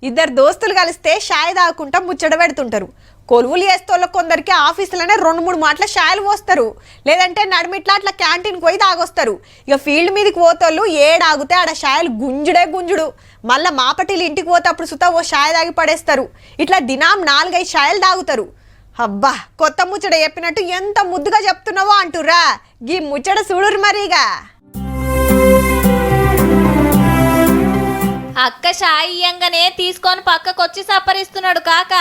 ఇద్దరు దోస్తులు కలిస్తే షాయ్ తాగుకుంటా ముచ్చట పెడుతుంటారు. కొలువులు చేస్తోళ్ళ కొందరికి ఆఫీసులోనే 2-3 మాటల షాయలు పోస్తారు, లేదంటే నడిమిట్లా అట్లా క్యాంటీన్కి పోయి తాగొస్తారు. ఇక ఫీల్డ్ మీదకి పోతోళ్ళు ఏడాగితే ఆడ షాయలు గుంజుడే గుంజుడు. మళ్ళీ మాపటిలు ఇంటికి పోతేప్పుడు సుతా ఓ షాయ్ తాగి పడేస్తారు. ఇట్లా దినం 4-5 షాయలు తాగుతారు. అబ్బా, కొత్త ముచ్చట చెప్పినట్టు ఎంత ముద్దుగా చెప్తున్నావో అంటుర్రా. గీ ముచ్చట చూడురు మరిగా. అక్క షాయి ఇయ్యంగానే తీసుకొని పక్కకొచ్చి సప్పరిస్తున్నాడు కాక.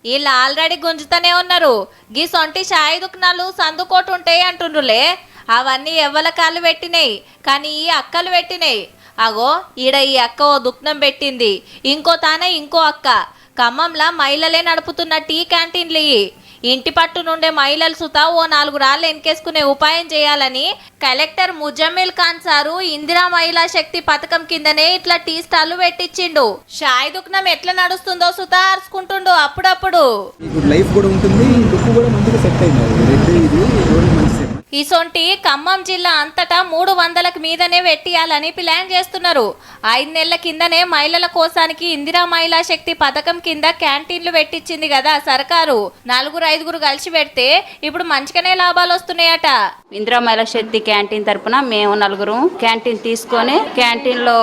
వీళ్ళు ఆల్రెడీ గుంజుతూనే ఉన్నారు. గీ సొంటి షాయి దుకాణాలు సందుకోటు ఉంటాయి అంటుండ్రులే, అవన్నీ ఎవ్వల కాళ్ళు పెట్టినాయి, కానీ ఈ అక్కలు పెట్టినాయి. అగో ఈడ ఈ అక్క ఓ దుకాణం పెట్టింది, ఇంకో ఇంకో అక్క. ఖమ్మంలా మహిళలే నడుపుతున్న టీ క్యాంటీన్లు. ఇంటి పట్టు నుండే మహిళలు సుతా ఓ 4 రాళ్ళు ఎన్కేసుకునే ఉపాయం చేయాలని కలెక్టర్ ముజమ్మిల్ ఖాన్ సారు ఇందిరా మహిళా శక్తి పథకం కిందనే ఇట్లా టీ స్టాల్ పెట్టించిండు. షాయి దుకాణం ఎట్లా నడుస్తుందో సుతా అరుచుకుంటుండు అప్పుడప్పుడు. ఇసొంటి ఖమ్మం జిల్లా అంతటా 300కి మీదనే పెట్టియాలని ప్లాన్ చేస్తున్నారు. 5 నెలల కిందనే మహిళల కోసానికి ఇందిరా మహిళా శక్తి పథకం కింద క్యాంటీన్లు పెట్టించింది కదా సర్కారు. 4-5 కలిసి పెడితే ఇప్పుడు మంచిగానే లాభాలు వస్తున్నాయట. ఇందిరా మహిళా శక్తి క్యాంటీన్ తరపున మేము 4 క్యాంటీన్ తీసుకొని క్యాంటీన్ లో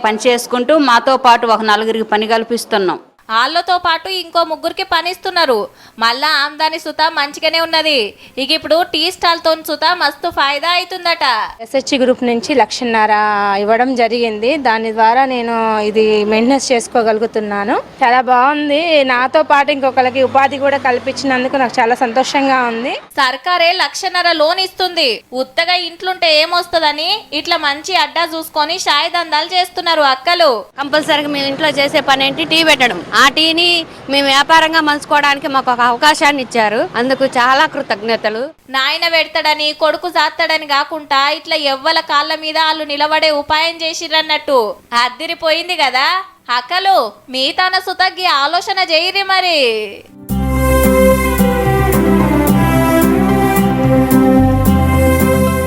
పని చేసుకుంటూ మాతో పాటు ఒక 4కి పని కల్పిస్తున్నాం. వాళ్ళతో పాటు ఇంకో 3కి పనిస్తున్నారు. మళ్ళా ఆమ్దాని సుతా మంచిగానే ఉన్నది. ఇక ఇప్పుడు టీ స్టాల్ తో సుతా మస్తు ఫాయిదా అవుతుందట. ఎస్హెచ్ గ్రూప్ నుంచి 1,50,000 ఇవ్వడం జరిగింది. దాని ద్వారా నేను ఇది మెయింటెనెన్స్ చేసుకోగలుగుతున్నాను. చాలా బాగుంది. నాతో పాటు ఇంకొకరికి ఉపాధి కూడా కల్పించినందుకు నాకు చాలా సంతోషంగా ఉంది. సర్కారే 1,50,000 లోన్ ఇస్తుంది. ఉత్తగా ఇంట్లుంటే ఏమొస్తుందని ఇట్లా మంచి అడ్డా చూసుకొని షాయి దందాలు చేస్తున్నారు అక్కలు. కంపల్సరీగా మేము ఇంట్లో చేసే పని ఏంటి టీ పెట్టడం. ఆ టీని మేము వ్యాపారంగా మలుచుకోవడానికి మాకు ఒక అవకాశాన్ని ఇచ్చారు. అందుకు చాలా కృతజ్ఞతలు. నాయన పెడతాడని కొడుకు జాస్తాడని కాకుండా ఇట్లా ఎవ్వల కాళ్ళ మీద వాళ్ళు నిలబడే ఉపాయం చేసిరన్నట్టు అద్దిరిపోయింది కదా అక్కలు. మీ తన సుతగ్గి ఆలోచన చేయరి మరి.